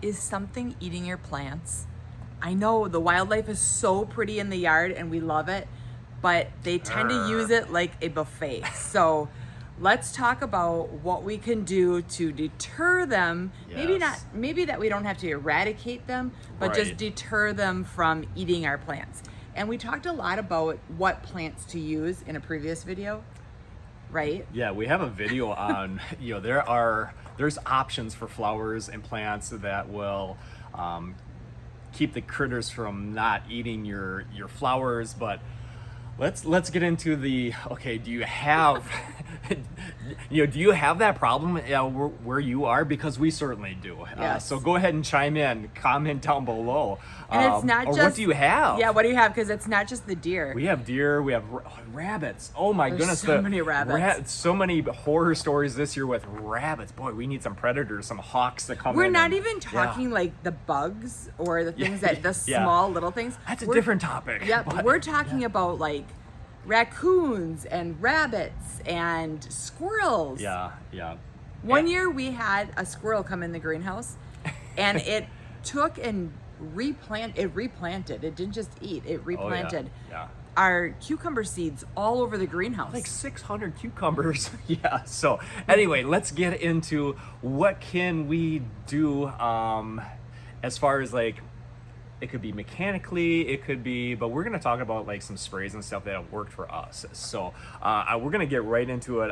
Is something eating your plants? I know the wildlife is so pretty in the yard and we love it, but they tend to use it like a buffet. So let's talk about what we can do to deter them. Yes. Maybe that we don't have to eradicate them, but just Right. deter them from eating our plants. And we talked a lot about what plants to use in a previous video, right? Yeah, we have a video on, there's options for flowers and plants that will keep the critters from not eating your flowers. But let's get into okay, do you have do you have that problem where you are? Because we certainly do. Yes. So go ahead and chime in, comment down below. And it's not or just, what do you have? Yeah, what do you have? Because it's not just the deer. We have deer, we have rabbits. Oh my There's goodness. so many rabbits. So many horror stories this year with rabbits. Boy, we need some predators, some hawks to come in. We're not and- even talking like the bugs or the things the Yeah. small little things. That's a different topic. Yep, but- we're talking about like raccoons and rabbits and squirrels. Yeah. One year we had a squirrel come in the greenhouse and it took and replanted. It didn't just eat, it replanted Yeah. our cucumber seeds all over the greenhouse. Like 600 cucumbers. Yeah. So anyway, let's get into what can we do as far as like, it could be mechanically, it could be, but we're going to talk about like some sprays and stuff that have worked for us. So we're going to get right into it.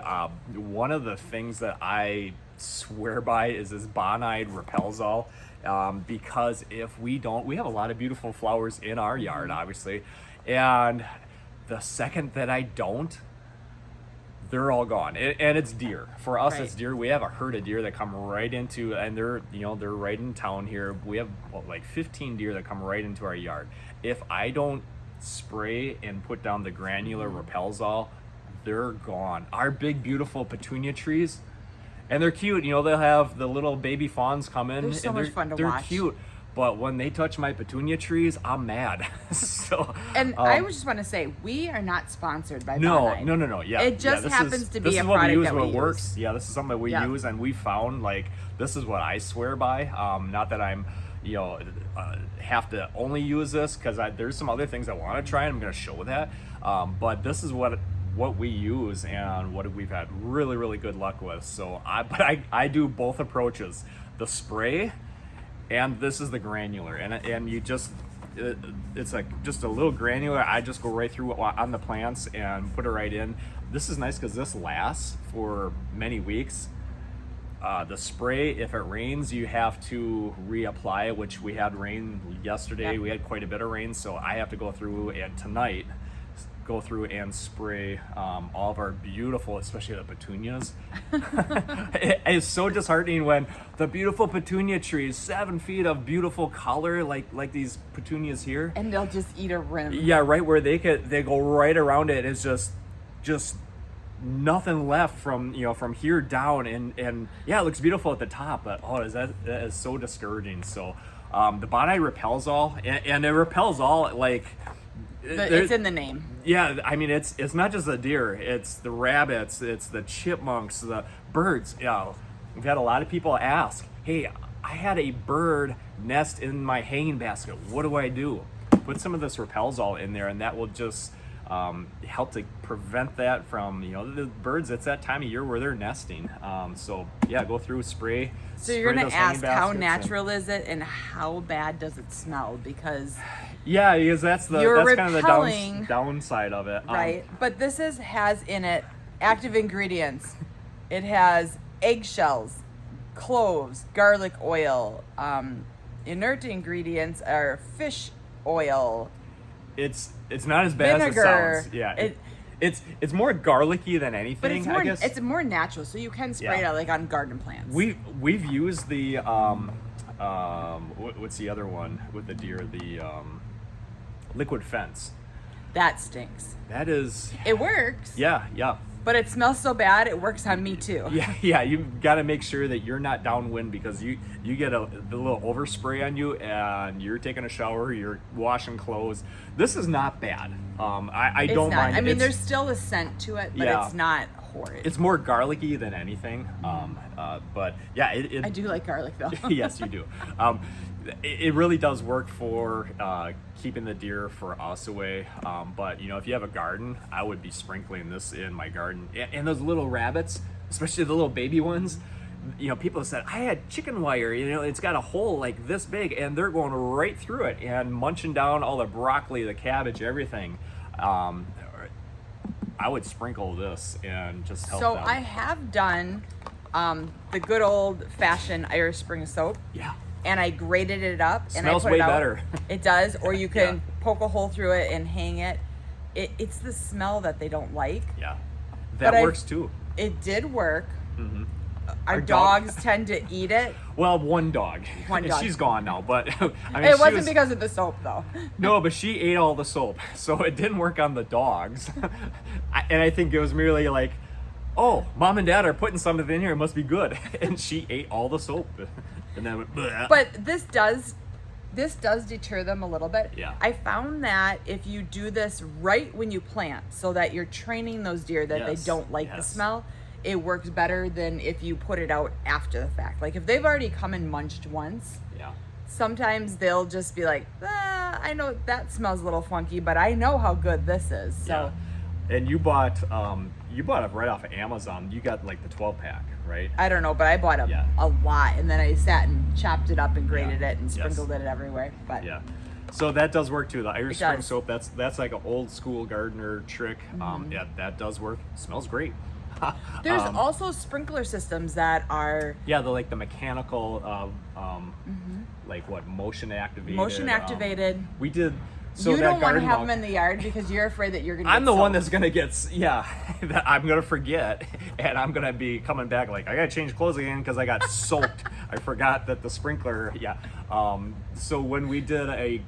One of the things that I swear by is this Bonide Repels-All. Because if we don't, we have a lot of beautiful flowers in our yard, obviously. And the second that I don't, they're all gone. And it's deer. For us, Right. It's deer. We have a herd of deer that come right into, and they're right in town here. We have like 15 deer that come right into our yard. If I don't spray and put down the granular Repels-All, they're gone. Our big, beautiful petunia trees, and they're cute. They'll have the little baby fawns come in. They're so and much fun to they're watch. cute. But when they touch my petunia trees, I'm mad. So, And I would just want to say, we are not sponsored by no. Bonide. Yeah, It just this happens is, to this be is a what product we use that when we it works. use. Yeah, this is something that we Yeah. use, and we found like this is what I swear by. Not that I'm, have to only use this because there's some other things I want to try, and I'm going to show that. But this is what we use and what we've had really, really good luck with. So I do both approaches, the spray, and this is the granular, and you just it's like just a little granular. I just go right through on the plants and put it right in. This is nice because this lasts for many weeks. The spray, if it rains, you have to reapply it, which we had rain yesterday. Yep. We had quite a bit of rain, so I have to go through and tonight go through and spray all of our beautiful, especially the petunias. It is so disheartening when the beautiful petunia trees, 7 feet of beautiful color, like these petunias here. And they'll just eat a rim. Yeah, right where they go right around it. It's just nothing left from here down, and yeah, it looks beautiful at the top, but that is so discouraging. So the Bonide Repels-All, and it repels all, like It's in the name. yeah, I mean, it's not just the deer, it's the rabbits, it's the chipmunks, the birds. Yeah, we've had a lot of people ask, hey, I had a bird nest in my hanging basket, what do I do? Put some of this Repels-All in there, and that will just help to prevent that from, the birds. It's that time of year where they're nesting. So yeah, go through, spray. So you're spray going those to hanging ask how baskets natural is it and how bad does it smell? Because yeah, because that's You're kind of repelling- the downside of it. right, but this has in it active ingredients. It has eggshells, cloves, garlic oil. Inert ingredients are fish oil. It's not as bad Vinegar. as it sounds. Yeah, it's more garlicky than anything. But it's I guess. it's more natural, so you can spray it Yeah. out like on garden plants. We've used the what's the other one with the deer? The liquid fence. That stinks. That is. It works. Yeah. But it smells so bad, it works on me too. Yeah, you've got to make sure that you're not downwind, because you get the little overspray on you, and you're taking a shower, you're washing clothes. This is not bad. I It's don't not. mind. I mean, It's- there's still a scent to it, but Yeah. it's not for it. It's more garlicky than anything. But yeah, I do like garlic though. Yes, you do. It really does work for keeping the deer for us away. But you know, if you have a garden, I would be sprinkling this in my garden. And those little rabbits, especially the little baby ones, you know, people have said, I had chicken wire, you know, it's got a hole like this big, and they're going right through it and munching down all the broccoli, the cabbage, everything. I would sprinkle this and just help So them. I have done the good old fashioned Irish Spring soap. Yeah. And I grated it up and Smells I put way it out. better. It does, or you can Yeah. poke a hole through it and hang it. It's the smell that they don't like. Yeah. That But works too. It did work. Mm-hmm. Our dogs tend to eat it. Well, one dog. One dog. She's gone now, but I mean, It wasn't because of the soap though. No, but she ate all the soap, so it didn't work on the dogs. And I think it was merely like, oh, mom and dad are putting something in here, it must be good. And she ate all the soap, and then went, bleh. But this does deter them a little bit. Yeah. I found that if you do this right when you plant, so that you're training those deer that Yes, they don't like the yes. smell, it works better than if you put it out after the fact. Like if they've already come and munched once, Yeah. sometimes they'll just be like, I know that smells a little funky, but I know how good this is. So Yeah. And you bought it right off of Amazon. You got like the 12-pack, right? I don't know, but I bought Yeah. a lot, and then I sat and chopped it up and grated Yeah. it and Yes. sprinkled it everywhere. But Yeah. So that does work too. The Irish It Spring does. soap, that's like an old school gardener trick. Yeah, that does work. Smells great. there's also sprinkler systems that are Yeah, the mechanical, like what, motion activated. motion activated. We did. So You that don't want to garden have walk- them in the yard because you're afraid that you're gonna. I'm get the one soaked. that's gonna get, yeah, that I'm gonna forget, and I'm gonna be coming back like, I gotta change clothes again because I got soaked. I forgot that the sprinkler, yeah. So when we did a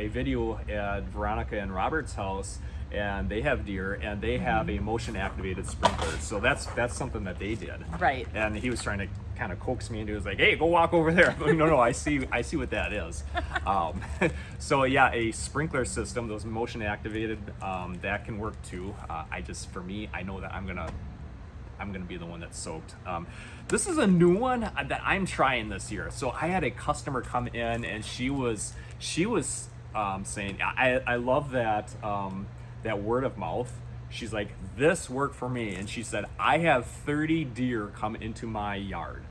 video at Veronica and Robert's house, and they have deer, and they have a motion activated sprinkler, so that's something that they did. Right. And he was trying to kind of coax me into it. He was like, hey, go walk over there. I'm like, no, I see what that is. So yeah, a sprinkler system, those motion activated, that can work too. For me, I know that I'm gonna be the one that's soaked. This is a new one that I'm trying this year. So I had a customer come in, and she was saying, I love that that word of mouth. She's like, this worked for me, and she said, I have 30 deer come into my yard,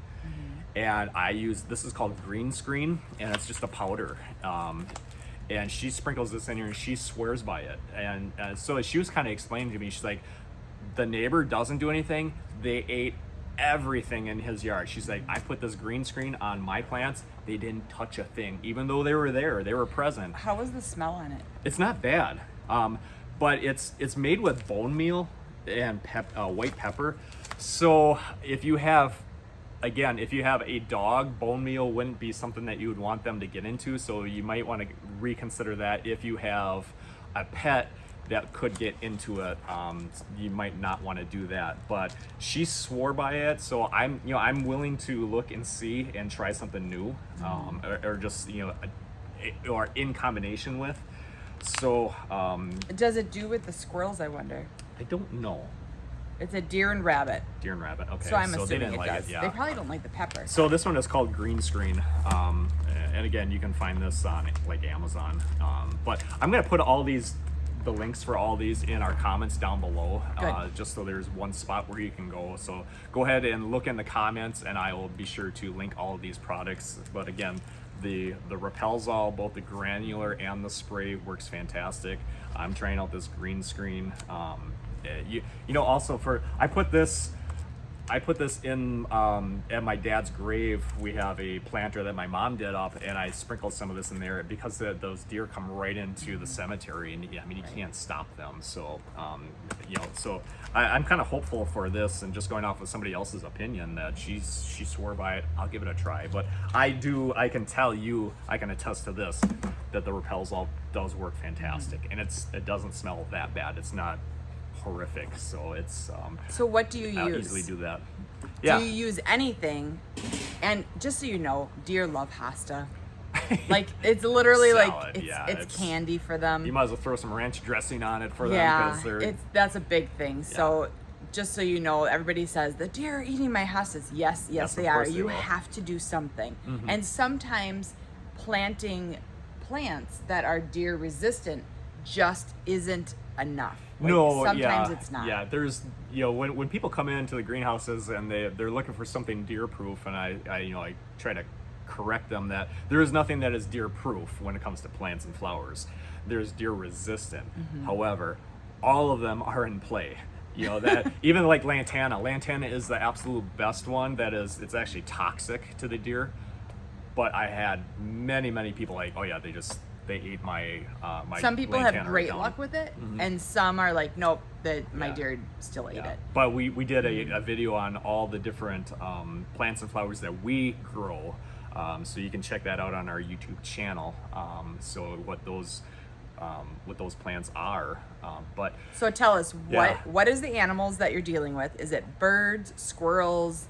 and I use, this is called green screen, and it's just a powder. And she sprinkles this in here, and she swears by it. And so she was kind of explaining to me, she's like, the neighbor doesn't do anything. They ate everything in his yard. She's like, I put this green screen on my plants. They didn't touch a thing, even though they were there. They were present. How was the smell on it? It's not bad, but it's made with bone meal and white pepper. So if you have a dog, bone meal wouldn't be something that you would want them to get into. So you might want to reconsider that. If you have a pet that could get into it, you might not want to do that. But she swore by it, so I'm willing to look and see and try something new, or just or in combination with. So Does it do with the squirrels, I wonder? I don't know. It's a deer and rabbit. Deer and rabbit. Okay. So I'm they assuming didn't it like does. it. Yeah. They probably don't like the pepper. So this one is called Green Screen, and again, you can find this on like Amazon. But I'm gonna put the links for all these in our comments down below, Good. just so there's one spot where you can go. So go ahead and look in the comments, and I will be sure to link all of these products. But again, the Repels-All, both the granular and the spray, works fantastic. I'm trying out this green screen. Also I put this in at my dad's grave. We have a planter that my mom did up, and I sprinkled some of this in there because those deer come right into the cemetery, and you can't stop them. So I'm kind of hopeful for this, and just going off of somebody else's opinion that she swore by it. I'll give it a try, but I can tell you, I can attest to this, that the Repels-All does work fantastic, and it doesn't smell that bad. It's not horrific, so it's So what do you I'll use? easily do that. Do Yeah. you use anything? And just so you know, deer love pasta. Like it's literally Salad, like yeah, it's candy for them. You might as well throw some ranch dressing on it for them, Yeah, because they're that's a big thing. So just so you know, everybody says the deer are eating my hostas. Yes, Yes, they of are. course they You will. have to do something. Mm-hmm. And sometimes planting plants that are deer resistant just isn't enough. Like, No, sometimes yeah, it's not. Yeah, there's, when people come into the greenhouses and they're looking for something deer proof, and I try to correct them that there is nothing that is deer proof when it comes to plants and flowers. There's deer resistant. Mm-hmm. However, all of them are in play. That even like lantana is the absolute best one. It's actually toxic to the deer. But I had many people like, oh yeah, they ate my my Some people have lantana great down. luck with it, and some are like, nope, my Yeah. deer still ate Yeah. it. But we did a video on all the different plants and flowers that we grow. So you can check that out on our YouTube channel. So what those plants are. But So tell us, Yeah. what is the animals that you're dealing with? Is it birds, squirrels?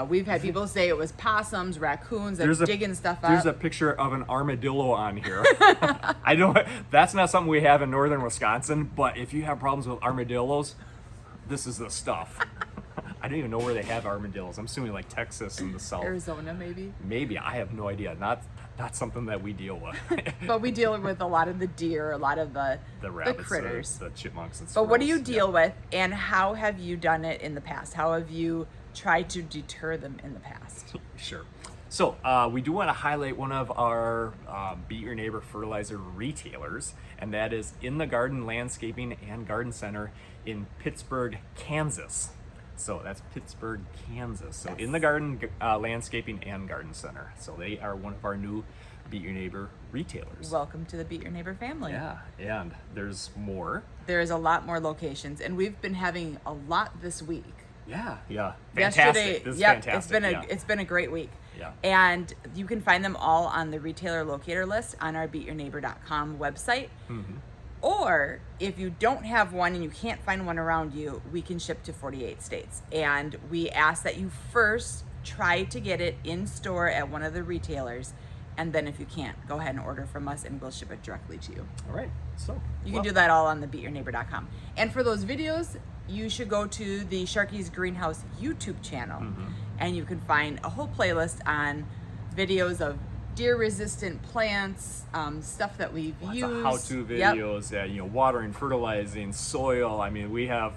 We've had people say it was possums, raccoons, that digging stuff up. There's a picture of an armadillo on here. That's not something we have in northern Wisconsin, but if you have problems with armadillos, this is the stuff. I don't even know where they have armadillos. I'm assuming like Texas and the south. Arizona, maybe. Maybe, I have no idea. Not something that we deal with. But we deal with a lot of the deer, a lot of the rabbits, critters. the chipmunks and But squirrels. what do you deal with, and how have you done it in the past? How have you tried to deter them in the past? Sure. So we do want to highlight one of our Beat Your Neighbor Fertilizer retailers, and that is In the Garden Landscaping and Garden Center in Pittsburg, Kansas. So that's Pittsburg, Kansas. So Yes. In the Garden Landscaping and Garden Center. So they are one of our new Beat Your Neighbor retailers. Welcome to the Beat Your Neighbor family. Yeah, and there's more. There's a lot more locations, and we've been having a lot this week. Yeah. Fantastic. Yesterday, This is yep, fantastic. it's been a great week. Yeah. And you can find them all on the retailer locator list on our beatyourneighbor.com website. Mm-hmm. Or if you don't have one and you can't find one around you, we can ship to 48 states. And we ask that you first try to get it in store at one of the retailers. And then if you can't, go ahead and order from us and we'll ship it directly to you. All right. So You can do that all on the beatyourneighbor.com. And for those videos, you should go to the Sharky's Greenhouse YouTube channel. And you can find a whole playlist on videos of deer-resistant plants, stuff that we've Lots used. of how-to Yep. videos, watering, fertilizing, soil. I mean, we have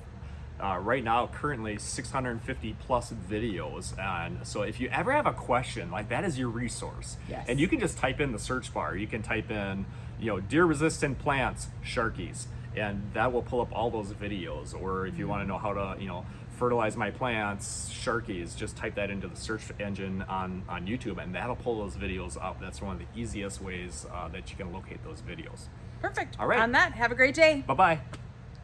right now currently 650 plus videos, and so if you ever have a question, like, that is your resource. Yes. And you can just type in the search bar. You can type in, deer-resistant plants, Sharkies, and that will pull up all those videos. Or if you want to know how to, fertilize my plants, Sharkies, just type that into the search engine on YouTube, and that'll pull those videos up. That's one of the easiest ways that you can locate those videos. Perfect. All right. On that, have a great day. Bye-bye.